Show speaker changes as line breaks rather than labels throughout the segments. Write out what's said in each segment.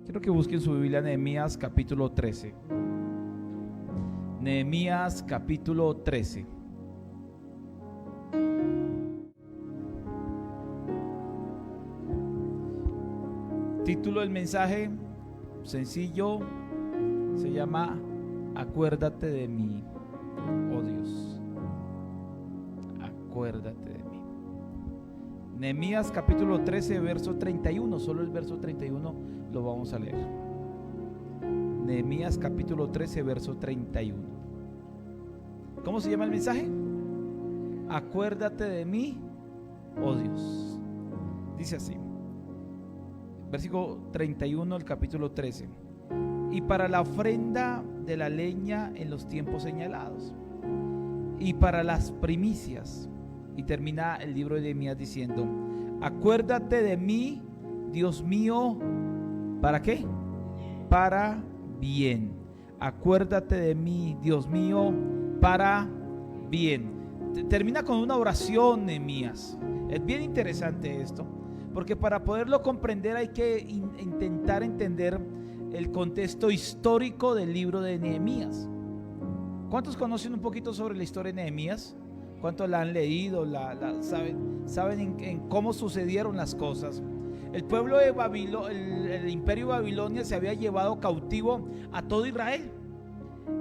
Quiero que busquen su Biblia, Nehemías capítulo 13. Nehemías capítulo 13. Título del mensaje, sencillo, se llama Acuérdate de mí, oh Dios. Acuérdate de mí. Nehemías capítulo 13, verso 31, solo el verso 31 lo vamos a leer. Nehemías capítulo 13, verso 31. ¿Cómo se llama el mensaje? Acuérdate de mí, oh Dios. Dice así, versículo 31 del capítulo 13. Y para la ofrenda de la leña en los tiempos señalados, y para las primicias. Y termina el libro de Nehemías diciendo: acuérdate de mí, Dios mío, ¿para qué? Para bien. Acuérdate de mí, Dios mío, para bien. Termina con una oración, Nehemías. Es bien interesante esto, porque para poderlo comprender hay que intentar entender el contexto histórico del libro de Nehemías. ¿Cuántos conocen un poquito sobre la historia de Nehemías? ¿Cuántos la han leído? ¿Saben en cómo sucedieron las cosas? El pueblo de Babilonia, el imperio de Babilonia se había llevado cautivo a todo Israel.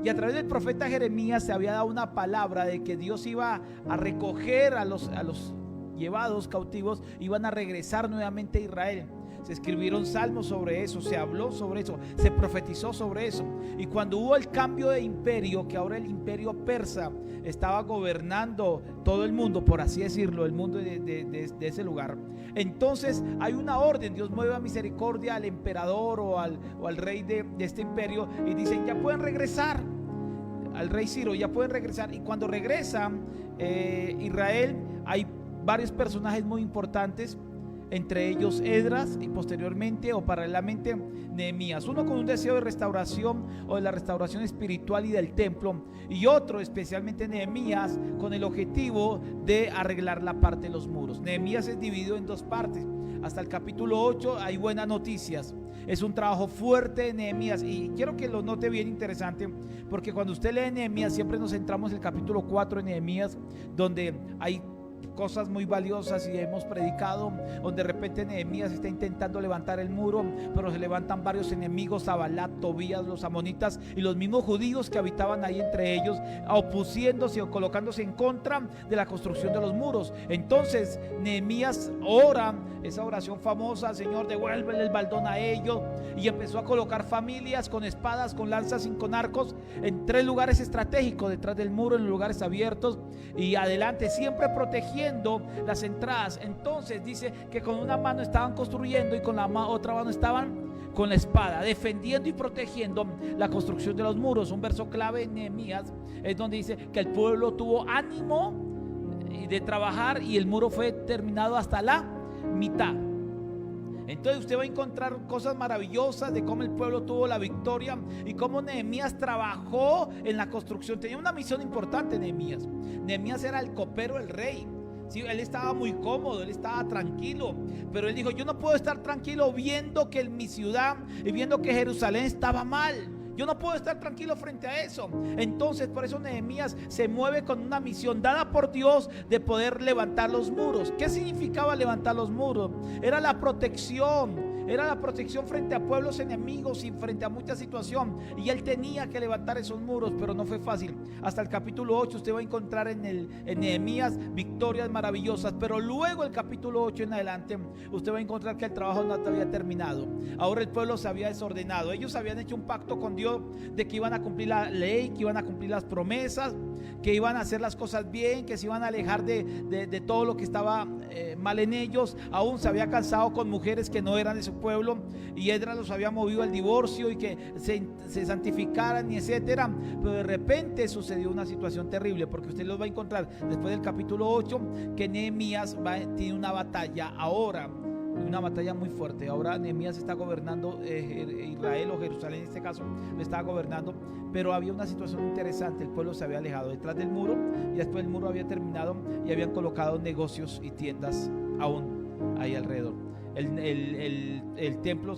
Y a través del profeta Jeremías se había dado una palabra de que Dios iba a recoger a los llevados cautivos, iban a regresar nuevamente a Israel. Se escribieron salmos sobre eso, se habló sobre eso, se profetizó sobre eso. Y cuando hubo el cambio de imperio, que ahora el imperio persa estaba gobernando todo el mundo, por así decirlo, el mundo de ese lugar, entonces hay una orden. Dios mueve a misericordia al emperador o al rey de este imperio y dicen: ya pueden regresar. Al rey Ciro, ya pueden regresar. Y cuando regresan Israel, hay varios personajes muy importantes, entre ellos Esdras y posteriormente o paralelamente Nehemías, uno con un deseo de restauración o de la restauración espiritual y del templo, y otro, especialmente Nehemías, con el objetivo de arreglar la parte de los muros. Nehemías es dividido en dos partes. Hasta el capítulo 8 hay buenas noticias. Es un trabajo fuerte de Nehemías, y quiero que lo note bien interesante, porque cuando usted lee Nehemías siempre nos centramos en el capítulo 4 de Nehemías, donde hay cosas muy valiosas y hemos predicado, donde de repente Nehemías está intentando levantar el muro, pero se levantan varios enemigos: Abalat, Tobías, los amonitas y los mismos judíos que habitaban ahí entre ellos, opusiéndose o colocándose en contra de la construcción de los muros. Entonces Nehemías ora esa oración famosa: Señor, devuélvele el baldón a ellos, y empezó a colocar familias con espadas, con lanzas y con arcos en 3 lugares estratégicos detrás del muro, en lugares abiertos y adelante, siempre protegiendo las entradas. Entonces dice que con una mano estaban construyendo y con la otra mano estaban con la espada, defendiendo y protegiendo la construcción de los muros. Un verso clave en Nehemías es donde dice que el pueblo tuvo ánimo de trabajar y el muro fue terminado hasta la mitad. Entonces usted va a encontrar cosas maravillosas de cómo el pueblo tuvo la victoria y cómo Nehemías trabajó en la construcción. Tenía una misión importante Nehemías. Nehemías era el copero del rey. Sí, él estaba muy cómodo, él estaba tranquilo, pero él dijo: yo no puedo estar tranquilo viendo que mi ciudad y viendo que Jerusalén estaba mal. Yo no puedo estar tranquilo frente a eso. Entonces por eso Nehemías se mueve con una misión dada por Dios de poder levantar los muros. ¿Qué significaba levantar los muros? Era la protección. Era la protección frente a pueblos enemigos y frente a mucha situación. Y él tenía que levantar esos muros, pero no fue fácil. Hasta el capítulo 8 usted va a encontrar en Nehemías victorias maravillosas. Pero luego el capítulo 8 en adelante usted va a encontrar que el trabajo no había terminado. Ahora el pueblo se había desordenado. Ellos habían hecho un pacto con Dios de que iban a cumplir la ley, que iban a cumplir las promesas, que iban a hacer las cosas bien, que se iban a alejar de todo lo que estaba mal en ellos. Aún se había casado con mujeres que no eran de su pueblo, y Esdras los había movido al divorcio y que se santificaran y etcétera. Pero de repente sucedió una situación terrible, porque usted los va a encontrar después del capítulo 8 que Nehemías tiene una batalla ahora, una batalla muy fuerte. Ahora Nehemías está gobernando Israel, o Jerusalén en este caso lo estaba gobernando, pero había una situación interesante. El pueblo se había alejado detrás del muro, y después el muro había terminado y habían colocado negocios y tiendas aún ahí alrededor. El templo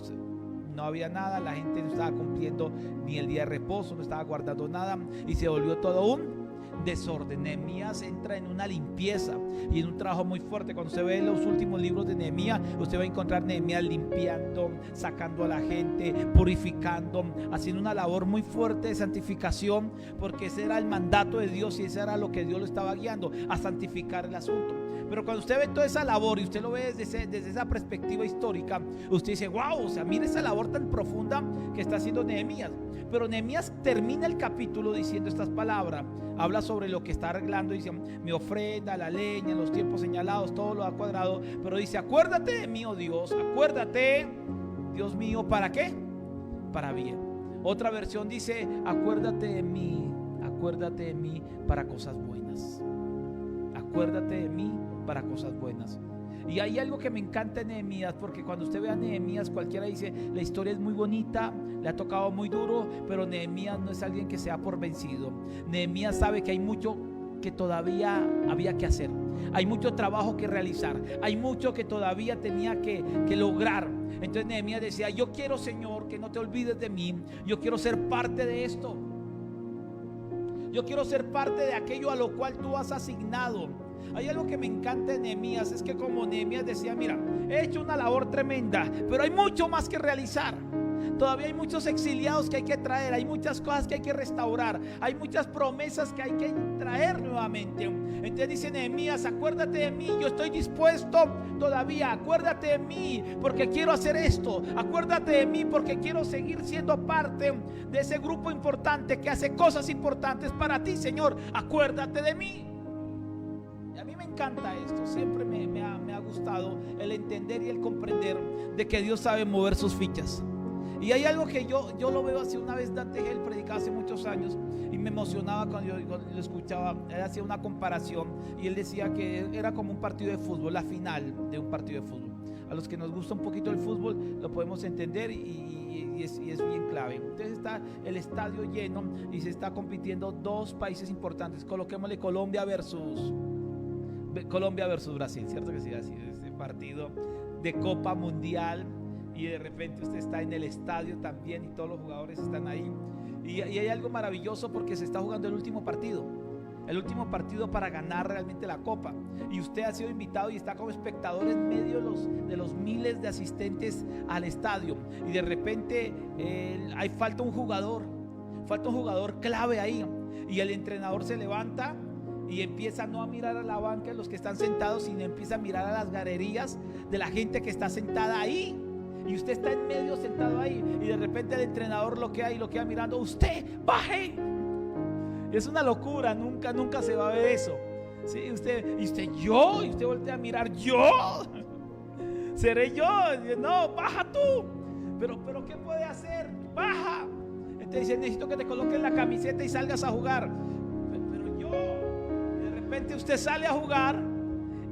no había nada, la gente no estaba cumpliendo ni el día de reposo, no estaba guardando nada y se volvió todo un desorden. Nehemías entra en una limpieza y en un trabajo muy fuerte. Cuando usted ve los últimos libros de Nehemías, usted va a encontrar Nehemías limpiando, sacando a la gente, purificando, haciendo una labor muy fuerte de santificación, porque ese era el mandato de Dios y ese era lo que Dios lo estaba guiando, a santificar el asunto. Pero cuando usted ve toda esa labor y usted lo ve desde esa perspectiva histórica, usted dice: wow, o sea, mire esa labor tan profunda que está haciendo Nehemías. Pero Nehemías termina el capítulo diciendo estas palabras. Habla sobre lo que está arreglando, dice: mi ofrenda, la leña, los tiempos señalados, todo lo ha cuadrado. Pero dice: acuérdate de mí, oh Dios, acuérdate, Dios mío, ¿para qué? Para bien. Otra versión dice: acuérdate de mí para cosas buenas. Acuérdate de mí para cosas buenas. Y hay algo que me encanta en Nehemías, porque cuando usted ve a Nehemías, cualquiera dice: la historia es muy bonita, le ha tocado muy duro, pero Nehemías no es alguien que se da por vencido. Nehemías sabe que hay mucho que todavía había que hacer, hay mucho trabajo que realizar, hay mucho que todavía tenía que lograr. Entonces Nehemías decía: yo quiero, Señor, que no te olvides de mí, yo quiero ser parte de esto, yo quiero ser parte de aquello a lo cual tú has asignado. Hay algo que me encanta de Nehemías, es que como Nehemías decía: mira, he hecho una labor tremenda, pero hay mucho más que realizar. Todavía hay muchos exiliados que hay que traer, hay muchas cosas que hay que restaurar, hay muchas promesas que hay que traer nuevamente. Entonces dice Nehemías: acuérdate de mí, yo estoy dispuesto todavía, acuérdate de mí porque quiero hacer esto, acuérdate de mí porque quiero seguir siendo parte de ese grupo importante que hace cosas importantes para ti, Señor, acuérdate de mí. A mí me encanta esto, siempre me ha gustado el entender y el comprender de que Dios sabe mover sus fichas. Y hay algo que yo lo veo así. Una vez Dante Gell predicaba hace muchos años y me emocionaba cuando yo lo escuchaba. Él hacía una comparación y él decía que era como un partido de fútbol, la final de un partido de fútbol. A los que nos gusta un poquito el fútbol lo podemos entender y es bien clave. Entonces está el estadio lleno y se está compitiendo dos países importantes. Coloquémosle Colombia versus Brasil, ¿cierto que sí? Así, ese partido de Copa Mundial. Y de repente usted está en el estadio también y todos los jugadores están ahí. Y hay algo maravilloso porque se está jugando el último partido para ganar realmente la copa. Y usted ha sido invitado y está como espectador en medio de los miles de asistentes al estadio. Y de repente falta un jugador clave ahí. Y el entrenador se levanta y empieza no a mirar a la banca de los que están sentados, sino empieza a mirar a las galerías de la gente que está sentada ahí. Y usted está en medio sentado ahí y de repente el entrenador lo queda mirando: usted baje. Es una locura, nunca se va a ver eso. ¿Sí? Y usted voltea a mirar: yo seré yo. No, baja tú. Pero ¿qué puede hacer? Baja. Entonces dice: necesito que te coloques la camiseta y salgas a jugar. Pero yo, de repente usted sale a jugar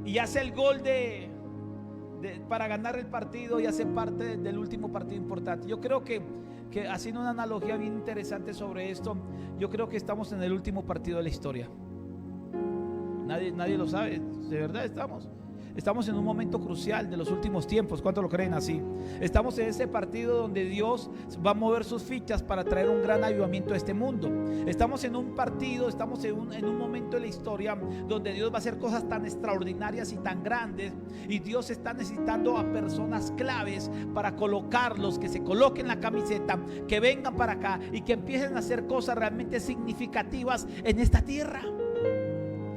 y hace el gol para ganar el partido y hacer parte del último partido importante. Yo creo que haciendo una analogía bien interesante sobre esto, yo creo que estamos en el último partido de la historia. Nadie lo sabe, de verdad estamos en un momento crucial de los últimos tiempos. ¿Cuántos lo creen así? Estamos en ese partido donde Dios va a mover sus fichas para traer un gran avivamiento a este mundo. Estamos en un partido, estamos en un momento de la historia donde Dios va a hacer cosas tan extraordinarias y tan grandes, y Dios está necesitando a personas claves para colocarlos, que se coloquen la camiseta, que vengan para acá y que empiecen a hacer cosas realmente significativas en esta tierra.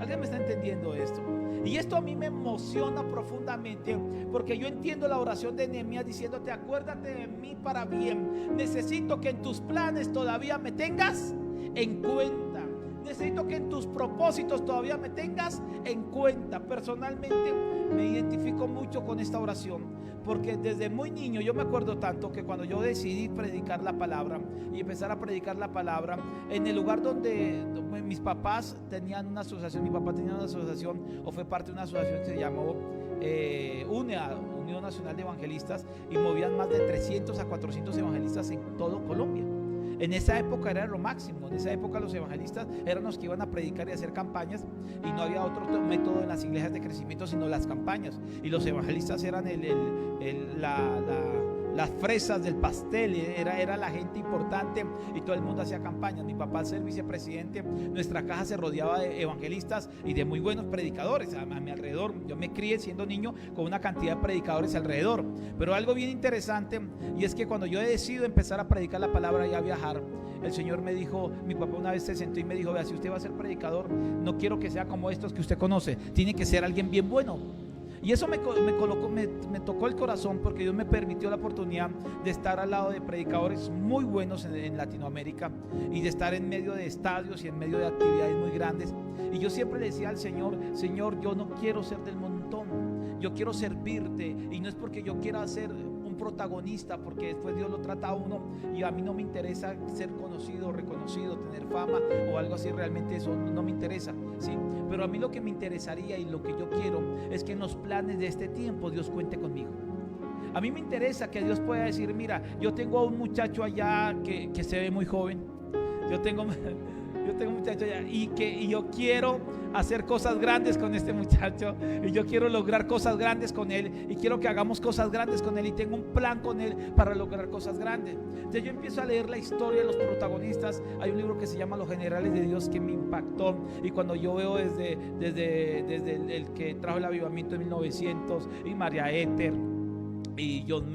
¿Alguien me está entendiendo esto? Y esto a mí me emociona profundamente, porque yo entiendo la oración de Nehemías diciéndote: acuérdate de mí para bien. Necesito que en tus planes todavía me tengas en cuenta. Necesito que en tus propósitos todavía me tengas en cuenta. Personalmente me identifico mucho con esta oración, porque desde muy niño yo me acuerdo tanto que cuando yo decidí predicar la palabra y empezar a predicar la palabra en el lugar donde mis papás tenían una asociación, mi papá tenía una asociación o fue parte de una asociación que se llamó UNEA, Unión Nacional de Evangelistas, y movían más de 300 a 400 evangelistas en todo Colombia. En esa época era lo máximo. En esa época los evangelistas eran los que iban a predicar y hacer campañas, y no había otro método en las iglesias de crecimiento sino las campañas. Y los evangelistas eran las fresas del pastel, era la gente importante y todo el mundo hacía campañas. Mi papá, al ser vicepresidente, nuestra caja se rodeaba de evangelistas y de muy buenos predicadores a mi alrededor. Yo me crié siendo niño con una cantidad de predicadores alrededor, pero algo bien interesante, y es que cuando yo he decidido empezar a predicar la palabra y a viajar, el Señor me dijo, mi papá una vez se sentó y me dijo: vea, si usted va a ser predicador, no quiero que sea como estos que usted conoce, tiene que ser alguien bien bueno. Y eso me tocó el corazón, porque Dios me permitió la oportunidad de estar al lado de predicadores muy buenos en Latinoamérica, y de estar en medio de estadios y en medio de actividades muy grandes. Y yo siempre le decía al Señor: Señor, yo no quiero ser del montón, yo quiero servirte, y no es porque yo quiera ser un protagonista, porque después Dios lo trata a uno, y a mí no me interesa ser conocido, reconocido, tener fama o algo así. Realmente eso no me interesa, ¿sí? Pero a mí lo que me interesaría y lo que yo quiero es que en los planes de este tiempo Dios cuente conmigo. A mí me interesa que Dios pueda decir: mira, yo tengo a un muchacho allá que se ve muy joven, yo tengo un muchacho allá y yo quiero hacer cosas grandes con este muchacho, y yo quiero lograr cosas grandes con él, y quiero que hagamos cosas grandes con él, y tengo un plan con él para lograr cosas grandes. Entonces yo empiezo a leer la historia de los protagonistas. Hay un libro que se llama Los Generales de Dios, que me impactó, y cuando yo veo desde el que trajo el avivamiento en 1900, y María Éter, y John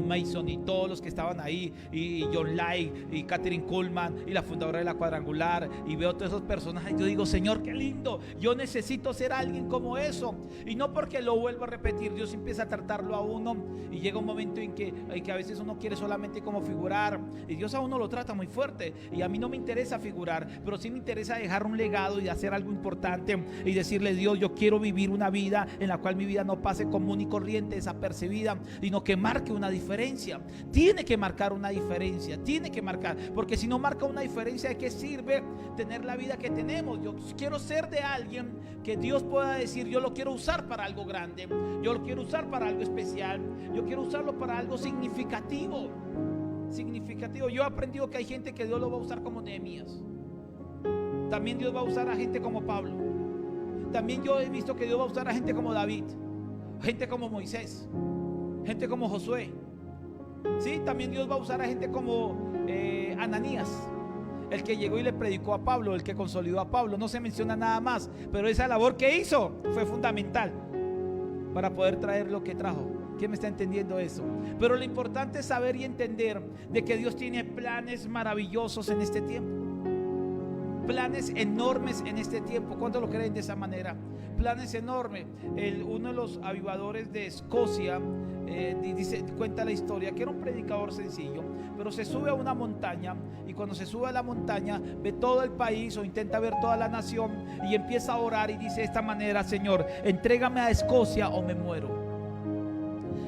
Mason y todos los que estaban ahí, y John Light y Catherine Kuhlman y la fundadora de la Cuadrangular, y veo todos esos personajes, yo digo: Señor, qué lindo, yo necesito ser alguien como eso. Y no porque lo vuelvo a repetir, Dios empieza a tratarlo a uno, y llega un momento en que a veces uno quiere solamente como figurar, y Dios a uno lo trata muy fuerte. Y a mí no me interesa figurar, pero sí me interesa dejar un legado y hacer algo importante, y decirle: Dios, yo quiero vivir una vida en la cual mi vida no pase común y corriente, desapercibida, sino que marque una diferencia. Tiene que marcar una diferencia, tiene que marcar, porque si no marca una diferencia, ¿de qué sirve tener la vida que tenemos? Yo quiero ser de alguien que Dios pueda decir: yo lo quiero usar para algo grande, yo lo quiero usar para algo especial, yo quiero usarlo para algo significativo. Yo he aprendido que hay gente que Dios lo va a usar como Nehemías. También Dios va a usar a gente como Pablo. También yo he visto que Dios va a usar a gente como David, gente como Moisés, gente como Josué. Sí, también Dios va a usar a gente como Ananías, el que llegó y le predicó a Pablo, el que consolidó a Pablo. No se menciona nada más, pero esa labor que hizo fue fundamental para poder traer lo que trajo. ¿Quién me está entendiendo eso? Pero lo importante es saber y entender de que Dios tiene planes maravillosos en este tiempo, planes enormes en este tiempo. ¿Cuántos lo creen de esa manera? Planes enormes. Uno de los avivadores de Escocia cuenta la historia que era un predicador sencillo, pero se sube a una montaña, y cuando se sube a la montaña ve todo el país, o intenta ver toda la nación, y empieza a orar y dice de esta manera: Señor, entrégame a Escocia o me muero.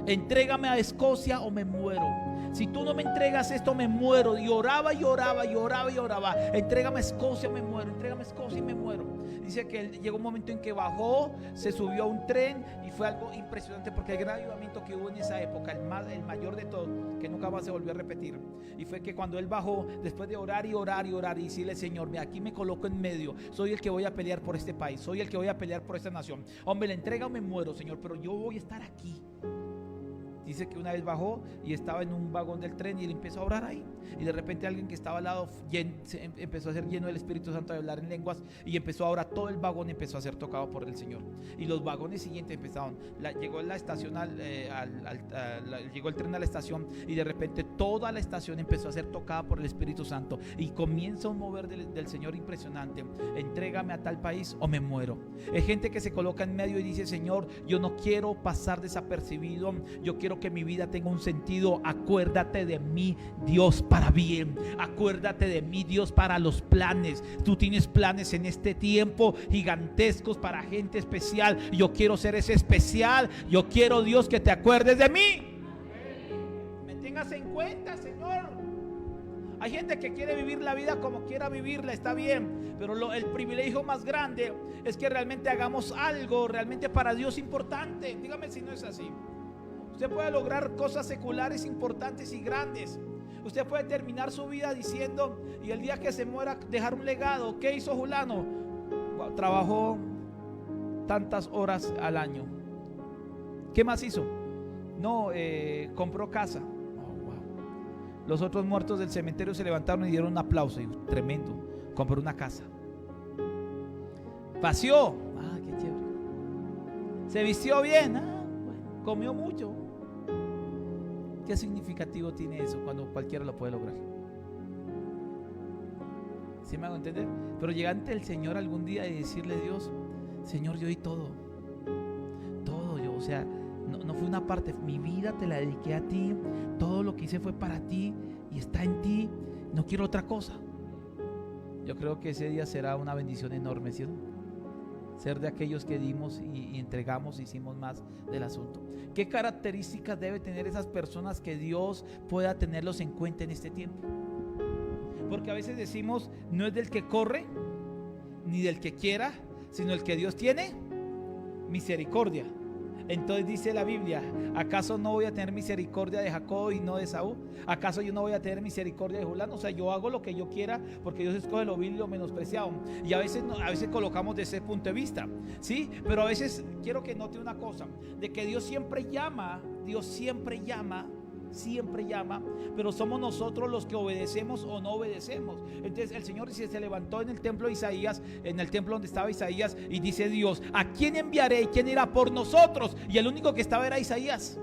Entrégame a Escocia o me muero. Si tú no me entregas esto, me muero. Y oraba y oraba y oraba y oraba: entrégame a Escocia, me muero. Entrégame a Escocia y me muero. Dice que llegó un momento en que bajó, se subió a un tren, y fue algo impresionante, porque el gran avivamiento que hubo en esa época, el mayor de todos, que nunca más se volvió a repetir, y fue que cuando él bajó, después de orar y orar y orar y decirle: Señor, mira, aquí me coloco en medio, soy el que voy a pelear por este país, soy el que voy a pelear por esta nación. Hombre, le entrega o me muero, Señor, pero yo voy a estar aquí. Dice que una vez bajó y estaba en un vagón del tren, y él empezó a orar ahí, y de repente alguien que estaba al lado empezó a ser lleno del Espíritu Santo, a hablar en lenguas, y empezó a orar. Todo el vagón empezó a ser tocado por el Señor, y los vagones siguientes empezaron. Llegó la estación llegó el tren a la estación, y de repente toda la estación empezó a ser tocada por el Espíritu Santo, y comienza un mover del Señor impresionante. Entrégame a tal país o me muero. Es gente que se coloca en medio y dice: Señor, yo no quiero pasar desapercibido, yo quiero que mi vida tenga un sentido. Acuérdate de mí, Dios, para bien. Acuérdate de mí, Dios, para los planes. Tú tienes planes en este tiempo gigantescos para gente especial. Yo quiero ser ese especial. Yo quiero, Dios, que te acuerdes de mí. Me tengas en cuenta, Señor. Hay gente que quiere vivir la vida como quiera vivirla, está bien, pero el privilegio más grande es que realmente hagamos algo realmente para Dios importante. Dígame si no es así. Usted puede lograr cosas seculares importantes y grandes. Usted puede terminar su vida diciendo, y el día que se muera, dejar un legado. ¿Qué hizo fulano? Trabajó tantas horas al año. ¿Qué más hizo? No, compró casa. Oh, wow. Los otros muertos del cementerio se levantaron y dieron un aplauso. Y, tremendo, compró una casa. Paseó. Ah, qué chévere. Se vistió bien. Ah, bueno, comió mucho. ¿Qué significativo tiene eso cuando cualquiera lo puede lograr? ¿Sí me hago entender? Pero llegar ante el Señor algún día y decirle: Dios, Señor, yo di todo. Todo yo, o sea, no fue una parte, mi vida te la dediqué a ti, todo lo que hice fue para ti y está en ti, no quiero otra cosa. Yo creo que ese día será una bendición enorme, ¿sí? Ser de aquellos que dimos y entregamos, hicimos más del asunto. ¿Qué características debe tener esas personas que Dios pueda tenerlos en cuenta en este tiempo? Porque a veces decimos: no es del que corre ni del que quiera, sino el que Dios tiene misericordia. Entonces dice la Biblia: ¿acaso no voy a tener misericordia de Jacob y no de Esaú? ¿Acaso yo no voy a tener misericordia de Julano? O sea, yo hago lo que yo quiera porque Dios escoge lo vil y lo menospreciado. Y a veces colocamos de ese punto de vista, ¿sí? Pero a veces quiero que note una cosa: de que Dios siempre llama, pero somos nosotros los que obedecemos o no obedecemos. Entonces el Señor se levantó en el templo de Isaías, en el templo donde estaba Isaías, y dice Dios: ¿a quién enviaré y quién irá por nosotros? Y el único que estaba era Isaías.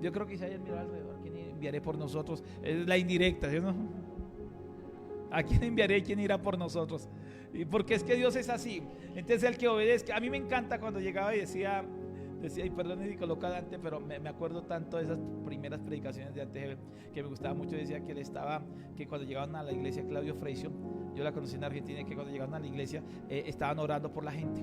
Yo creo que Isaías miró alrededor: ¿a quién enviaré por nosotros? Es la indirecta, ¿sí, no? ¿A quién enviaré y quién irá por nosotros? Y porque es que Dios es así. Entonces el que obedezca. A mí me encanta cuando llegaba y decía, y perdón si colocaba antes, pero me acuerdo tanto de esas primeras predicaciones de antes que me gustaba mucho. Decía que él estaba, que cuando llegaban a la iglesia Claudio Freixo, yo la conocí en Argentina, y que cuando llegaban a la iglesia estaban orando por la gente.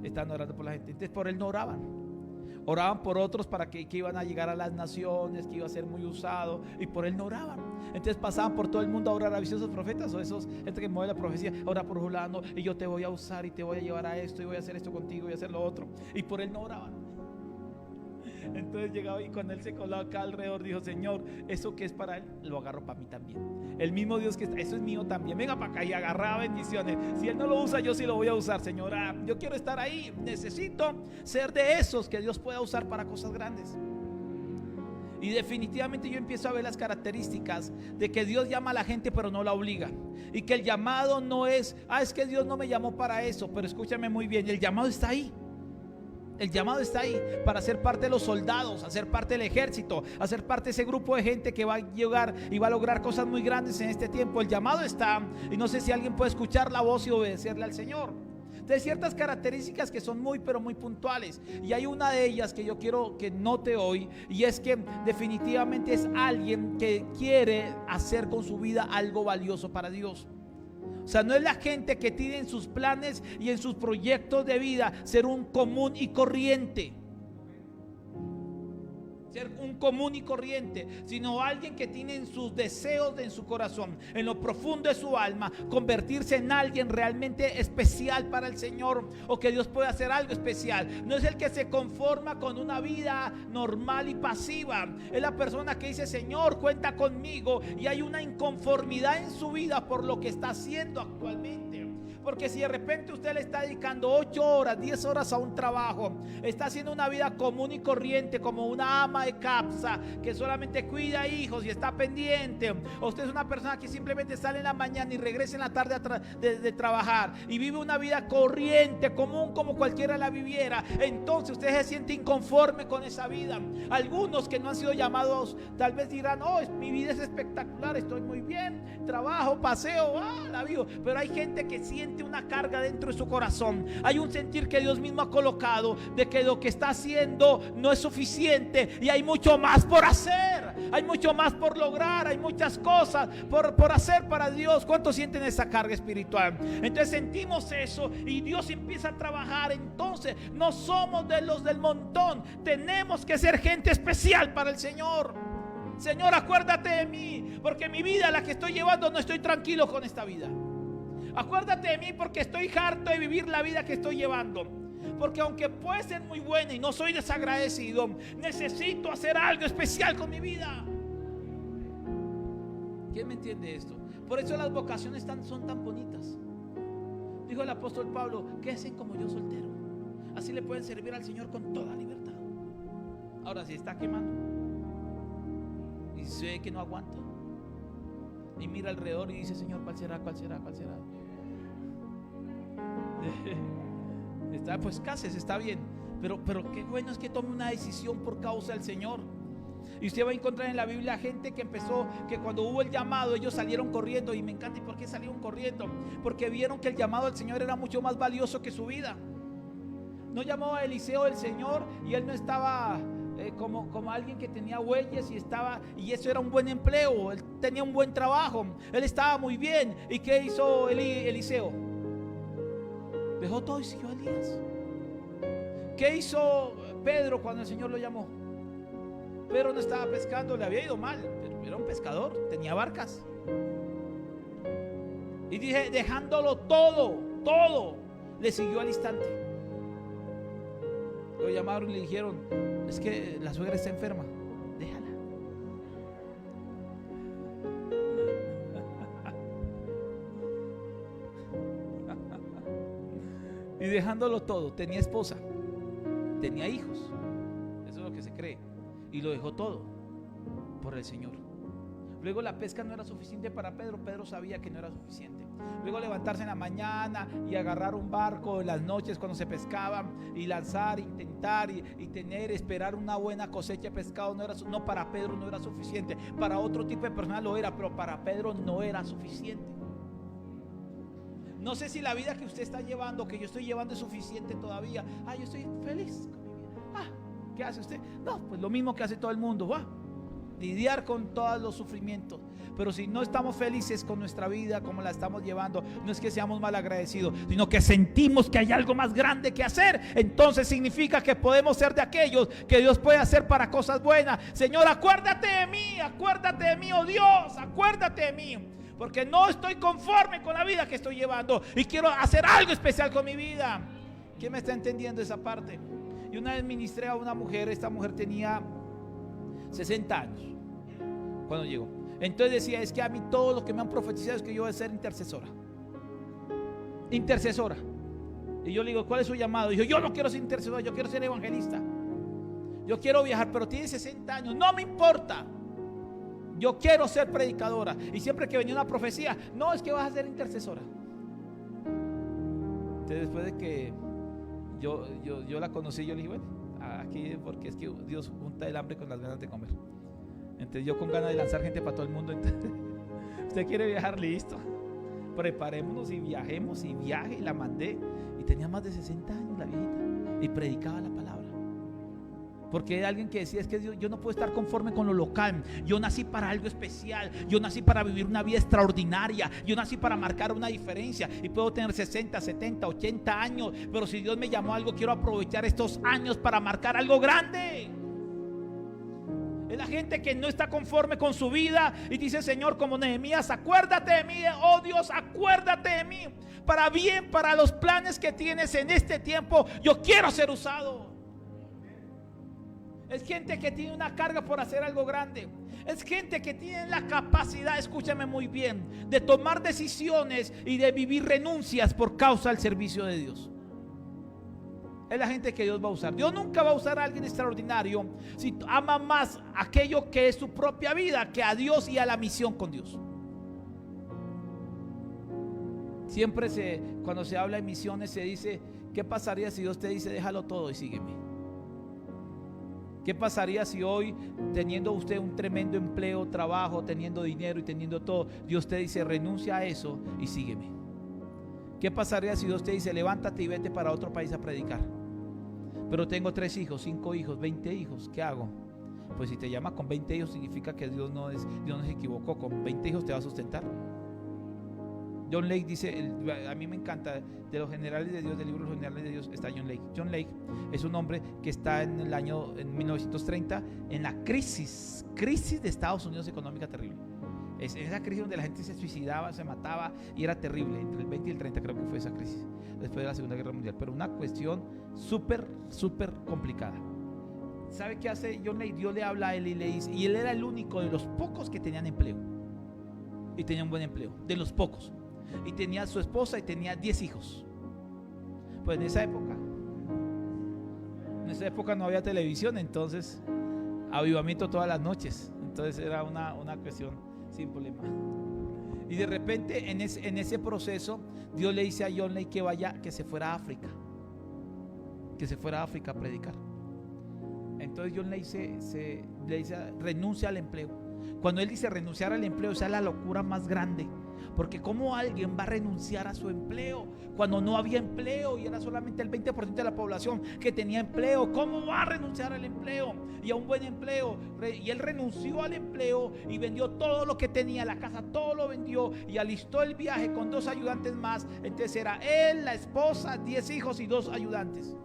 Entonces por él no oraban por otros para que iban a llegar a las naciones, que iba a ser muy usado, y por él no oraban. Entonces pasaban por todo el mundo a orar. ¿A esos profetas o esos gente que mueve la profecía? Ora por Julano y yo te voy a usar y te voy a llevar a esto y voy a hacer esto contigo y a hacer lo otro, y por él no oraban. Entonces llegaba y cuando él se colocaba acá alrededor, dijo: Señor, eso que es para él, lo agarro para mí también. El mismo Dios que está, eso es mío también. Venga para acá, y agarraba bendiciones. Si él no lo usa, yo sí lo voy a usar, Señor. Yo quiero estar ahí. Necesito ser de esos que Dios pueda usar para cosas grandes. Y definitivamente yo empiezo a ver las características de que Dios llama a la gente pero no la obliga. Y que el llamado no es: es que Dios no me llamó para eso. Pero escúchame muy bien, el llamado está ahí. El llamado está ahí para ser parte de los soldados, hacer parte del ejército, hacer parte de ese grupo de gente que va a llegar y va a lograr cosas muy grandes en este tiempo. El llamado está, y no sé si alguien puede escuchar la voz y obedecerle al Señor. Entonces, ciertas características que son muy pero muy puntuales, y hay una de ellas que yo quiero que note hoy, y es que definitivamente es alguien que quiere hacer con su vida algo valioso para Dios. O sea, no es la gente que tiene en sus planes y en sus proyectos de vida ser un común y corriente. Ser un común y corriente, sino alguien que tiene en sus deseos, en su corazón, en lo profundo de su alma, convertirse en alguien realmente especial para el Señor, o que Dios pueda hacer algo especial. No es el que se conforma con una vida normal y pasiva. Es la persona que dice: Señor, cuenta conmigo, y hay una inconformidad en su vida por lo que está haciendo actualmente. Porque si de repente usted le está dedicando 8 horas, 10 horas a un trabajo, está haciendo una vida común y corriente, como una ama de casa que solamente cuida hijos y está pendiente, o usted es una persona que simplemente sale en la mañana y regresa en la tarde de trabajar y vive una vida corriente, común, como cualquiera la viviera, entonces usted se siente inconforme con esa vida. Algunos que no han sido llamados tal vez dirán: mi vida es espectacular, estoy muy bien, trabajo, paseo, la vivo. Pero hay gente que siente una carga dentro de su corazón. Hay un sentir que Dios mismo ha colocado de que lo que está haciendo no es suficiente, y hay mucho más por hacer, hay mucho más por lograr, hay muchas cosas por hacer para Dios. ¿Cuántos sienten esa carga espiritual? Entonces sentimos eso y Dios empieza a trabajar. Entonces no somos de los del montón, tenemos que ser gente especial para el Señor. Señor, acuérdate de mí, porque mi vida, la que estoy llevando, no estoy tranquilo con esta vida. Acuérdate de mí porque estoy harto de vivir la vida que estoy llevando. Porque aunque puede ser muy buena y no soy desagradecido, necesito hacer algo especial con mi vida. ¿Quién me entiende esto? Por eso las vocaciones son tan bonitas. Dijo el apóstol Pablo: quédense como yo soltero, así le pueden servir al Señor con toda libertad. Ahora sí está quemando y se ve que no aguanta y mira alrededor y dice: Señor, ¿cuál será? ¿Cuál será? ¿Cuál será? Está, pues cases, está bien, pero qué bueno es que tome una decisión por causa del Señor. Y usted va a encontrar en la Biblia gente que empezó, que cuando hubo el llamado ellos salieron corriendo. Y me encanta. ¿Y por qué salieron corriendo? Porque vieron que el llamado del Señor era mucho más valioso que su vida. No llamó a Eliseo el Señor y él no estaba como alguien que tenía bueyes y eso era un buen empleo. Él tenía un buen trabajo, él estaba muy bien. ¿Y qué hizo Eliseo? Dejó todo y siguió a Elías. ¿Qué hizo Pedro cuando el Señor lo llamó? Pedro no estaba pescando, le había ido mal, pero era un pescador, tenía barcas. Y dije, dejándolo todo, le siguió al instante. Lo llamaron y le dijeron: es que la suegra está enferma, déjala. Y dejándolo todo, tenía esposa, tenía hijos, eso es lo que se cree, y lo dejó todo por el Señor. Luego la pesca no era suficiente para Pedro. Pedro sabía que no era suficiente. Luego levantarse en la mañana y agarrar un barco en las noches cuando se pescaba y lanzar, intentar y esperar una buena cosecha de pescado no, para Pedro no era suficiente. Para otro tipo de persona lo era, pero para Pedro no era suficiente. No sé si la vida que usted está llevando, que yo estoy llevando, es suficiente todavía. Yo estoy feliz con mi vida. ¿Qué hace usted? No, pues lo mismo que hace todo el mundo. Lidiar con todos los sufrimientos. Pero si no estamos felices con nuestra vida, como la estamos llevando, no es que seamos mal agradecidos, sino que sentimos que hay algo más grande que hacer. Entonces significa que podemos ser de aquellos que Dios puede hacer para cosas buenas. Señor, acuérdate de mí, oh Dios, acuérdate de mí, porque no estoy conforme con la vida que estoy llevando y quiero hacer algo especial con mi vida. ¿Quién me está entendiendo esa parte? Y una vez ministré a una mujer. Esta mujer tenía 60 años cuando llegó. Entonces decía: es que a mí todo lo que me han profetizado es que yo voy a ser intercesora. Y yo le digo: ¿cuál es su llamado? Dijo: yo no quiero ser intercesora, yo quiero ser evangelista. Yo quiero viajar, pero tiene 60 años, no me importa. Yo quiero ser predicadora. Y siempre que venía una profecía: no, es que vas a ser intercesora. Entonces después de que yo la conocí, yo le dije: bueno, aquí, porque es que Dios junta el hambre con las ganas de comer. Entonces yo con ganas de lanzar gente para todo el mundo. Entonces, usted quiere viajar, listo, preparémonos y viajemos. Y viaje, y la mandé. Y tenía más de 60 años la viejita y predicaba la palabra. Porque hay alguien que decía: es que yo no puedo estar conforme con lo local. Yo nací para algo especial. Yo nací para vivir una vida extraordinaria. Yo nací para marcar una diferencia. Y puedo tener 60, 70, 80 años, pero si Dios me llamó a algo, quiero aprovechar estos años para marcar algo grande. Es la gente que no está conforme con su vida y dice: Señor, como Nehemías, acuérdate de mí, oh Dios, acuérdate de mí. Para bien, para los planes que tienes en este tiempo, yo quiero ser usado. Es gente que tiene una carga por hacer algo grande. Es gente que tiene la capacidad, escúchame muy bien, de tomar decisiones y de vivir renuncias por causa del servicio de Dios. Es la gente que Dios va a usar. Dios nunca va a usar a alguien extraordinario si ama más aquello que es su propia vida que a Dios y a la misión con Dios. Siempre cuando se habla de misiones se dice: ¿qué pasaría si Dios te dice: déjalo todo y sígueme? ¿Qué pasaría si hoy, teniendo usted un tremendo empleo, trabajo, teniendo dinero y teniendo todo, Dios te dice: renuncia a eso y sígueme? ¿Qué pasaría si Dios te dice: levántate y vete para otro país a predicar? Pero tengo 3 hijos, 5 hijos, 20 hijos, ¿qué hago? Pues si te llama con 20 hijos, significa que Dios no se equivocó. Con 20 hijos te va a sustentar. John Lake dice, a mí me encanta, de los generales de Dios, del libro de los generales de Dios, está John Lake. John Lake es un hombre que está en 1930, en la crisis de Estados Unidos económica terrible. Es esa crisis donde la gente se suicidaba, se mataba y era terrible. Entre el 20 y el 30 creo que fue esa crisis, después de la Segunda Guerra Mundial. Pero una cuestión súper complicada. ¿Sabe qué hace John Lake? Dios le habla a él y le dice, y él era el único de los pocos que tenían empleo. Y tenía un buen empleo, de los pocos. Y tenía su esposa y tenía 10 hijos. Pues en esa época En esa época no había televisión, entonces avivamiento todas las noches. Entonces era una cuestión sin problema. Y de repente en ese proceso Dios le dice a John Ley que se fuera a África. Que se fuera a África a predicar. Entonces John Ley le dice renuncia al empleo. Cuando él dice renunciar al empleo, esa es la locura más grande. Porque ¿cómo alguien va a renunciar a su empleo cuando no había empleo y era solamente el 20% de la población que tenía empleo? ¿Cómo va a renunciar al empleo y a un buen empleo? Y él renunció al empleo y vendió todo lo que tenía, la casa, todo lo vendió y alistó el viaje con 2 ayudantes más. Entonces era él, la esposa, 10 hijos y 2 ayudantes.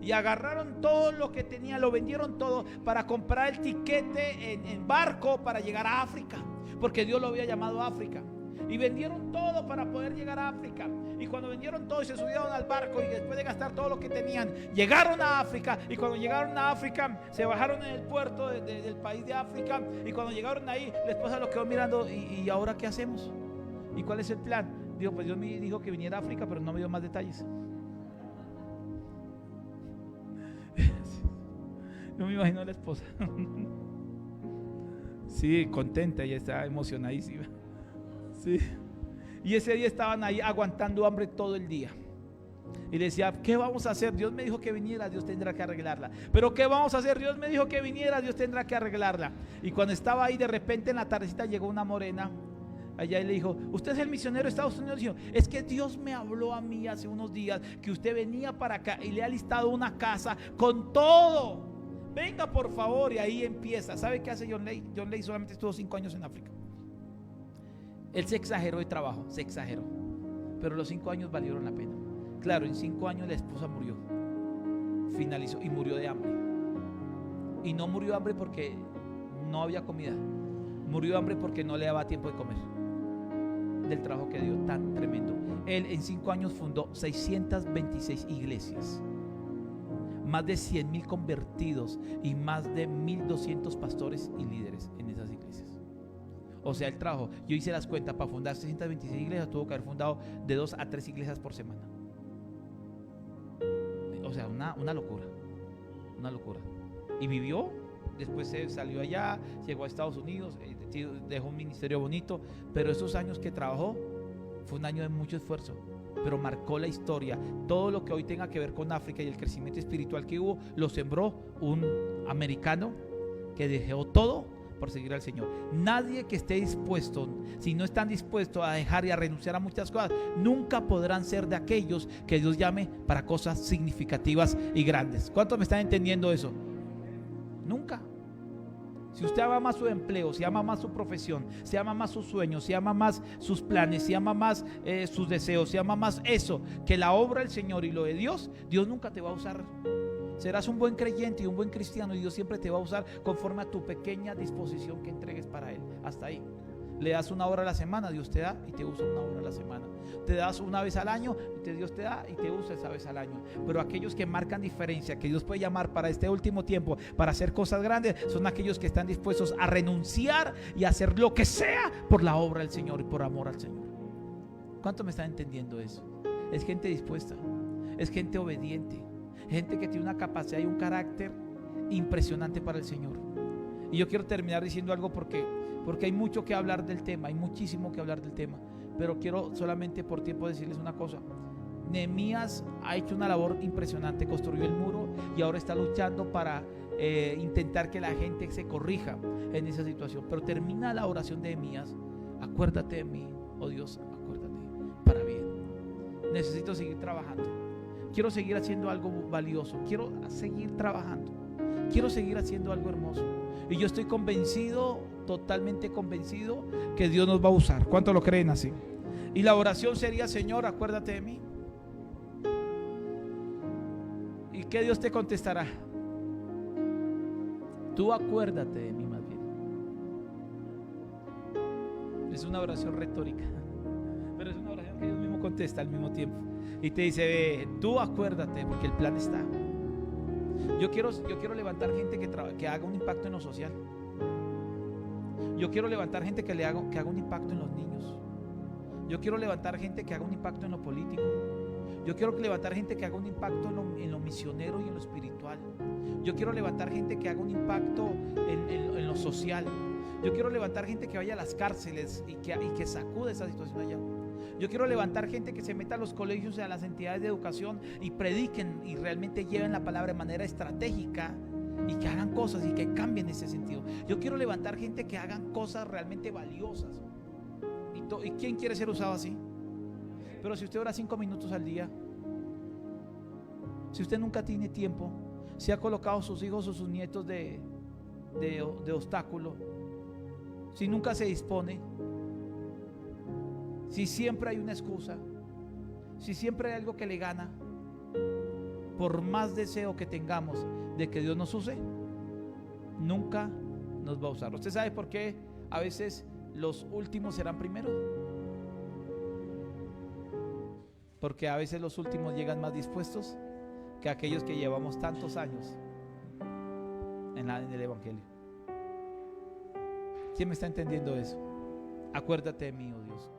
Y agarraron todo lo que tenía, lo vendieron todo para comprar el tiquete en barco para llegar a África, porque Dios lo había llamado a África. Y vendieron todo para poder llegar a África. Y cuando vendieron todo y se subieron al barco, y después de gastar todo lo que tenían, llegaron a África. Y cuando llegaron a África, se bajaron en el puerto del país de África. Y cuando llegaron ahí, la esposa lo quedó mirando. ¿Y ahora qué hacemos? ¿Y cuál es el plan? Dijo, pues Dios me dijo que viniera a África, pero no me dio más detalles. No me imagino a la esposa. Sí, contenta, ella estaba emocionadísima. Sí. Y ese día estaban ahí aguantando hambre todo el día. Y le decía, ¿qué vamos a hacer? Dios me dijo que viniera, Dios tendrá que arreglarla. Pero ¿qué vamos a hacer? Dios me dijo que viniera, Dios tendrá que arreglarla. Y cuando estaba ahí, de repente en la tardecita llegó una morena allá y le dijo, ¿usted es el misionero de Estados Unidos? Dijo, es que Dios me habló a mí hace unos días que usted venía para acá y le ha listado una casa con todo. Venga por favor. Y ahí empieza. ¿Sabe qué hace John Ley? John Ley solamente estuvo 5 años en África. Él se exageró de trabajo, se exageró, pero los 5 años valieron la pena. Claro, en 5 años la esposa murió, finalizó y murió de hambre. Y no murió de hambre porque no había comida, murió de hambre porque no le daba tiempo de comer, del trabajo que dio tan tremendo. Él en 5 años fundó 626 iglesias, más de 100,000 convertidos y más de 1,200 pastores y líderes en esas iglesias. O sea, el trabajo, yo hice las cuentas, para fundar 626 iglesias tuvo que haber fundado de 2 a 3 iglesias por semana. O sea, una locura, una locura. Y vivió, después se salió allá, llegó a Estados Unidos, dejó un ministerio bonito, pero esos años que trabajó fue un año de mucho esfuerzo, pero marcó la historia. Todo lo que hoy tenga que ver con África y el crecimiento espiritual que hubo, lo sembró un americano que dejó todo por seguir al Señor. Nadie que esté dispuesto, si no están dispuestos a dejar y a renunciar a muchas cosas, nunca podrán ser de aquellos que Dios llame para cosas significativas y grandes. ¿Cuántos me están entendiendo eso? Nunca. Si usted ama más su empleo, si ama más su profesión, si ama más sus sueños, si ama más sus planes, si ama más sus deseos, si ama más eso que la obra del Señor y lo de Dios, Dios nunca te va a usar. Serás un buen creyente y un buen cristiano y Dios siempre te va a usar conforme a tu pequeña disposición que entregues para Él. Hasta ahí. Le das 1 hora a la semana, Dios te da y te usa 1 hora a la semana. Te das 1 vez al año, Dios te da y te usa esa vez al año. Pero aquellos que marcan diferencia, que Dios puede llamar para este último tiempo, para hacer cosas grandes, son aquellos que están dispuestos a renunciar y a hacer lo que sea por la obra del Señor y por amor al Señor. ¿Cuánto me están entendiendo eso? Es gente dispuesta, es gente obediente, gente que tiene una capacidad y un carácter impresionante para el Señor. Y yo quiero terminar diciendo algo porque hay mucho que hablar del tema, hay muchísimo que hablar del tema, pero quiero solamente por tiempo decirles una cosa. Nehemías ha hecho una labor impresionante, construyó el muro y ahora está luchando para intentar que la gente se corrija en esa situación. Pero termina la oración de Nehemías: acuérdate de mí, oh Dios, acuérdate, para bien. Necesito seguir trabajando, quiero seguir haciendo algo valioso, quiero seguir trabajando, quiero seguir haciendo algo hermoso. Y yo estoy convencido, totalmente convencido, que Dios nos va a usar. ¿Cuántos lo creen así? Y la oración sería: Señor, acuérdate de mí. ¿Y qué Dios te contestará? Tú acuérdate de mí, más bien. Es una oración retórica, pero es una oración que Dios mismo contesta al mismo tiempo. Y te dice: tú acuérdate, porque el plan está. Yo quiero levantar gente que haga un impacto en lo social. Yo quiero levantar gente que haga un impacto en los niños. Yo quiero levantar gente que haga un impacto en lo político. Yo quiero levantar gente que haga un impacto en lo misionero y en lo espiritual. Yo quiero levantar gente que haga un impacto en lo social. Yo quiero levantar gente que vaya a las cárceles y que sacude esa situación allá. Yo quiero levantar gente que se meta a los colegios y a las entidades de educación y prediquen y realmente lleven la palabra de manera estratégica y que hagan cosas y que cambien ese sentido. Yo quiero levantar gente que hagan cosas realmente valiosas. ¿Y quién quiere ser usado así? Pero si usted ora 5 minutos al día, si usted nunca tiene tiempo, si ha colocado a sus hijos o sus nietos de obstáculo, si nunca se dispone, si siempre hay una excusa, si siempre hay algo que le gana, por más deseo que tengamos de que Dios nos use, nunca nos va a usar. ¿Usted sabe por qué a veces los últimos serán primeros? Porque a veces los últimos llegan más dispuestos que aquellos que llevamos tantos años en el Evangelio. ¿Quién me está entendiendo eso? Acuérdate de mí, oh Dios.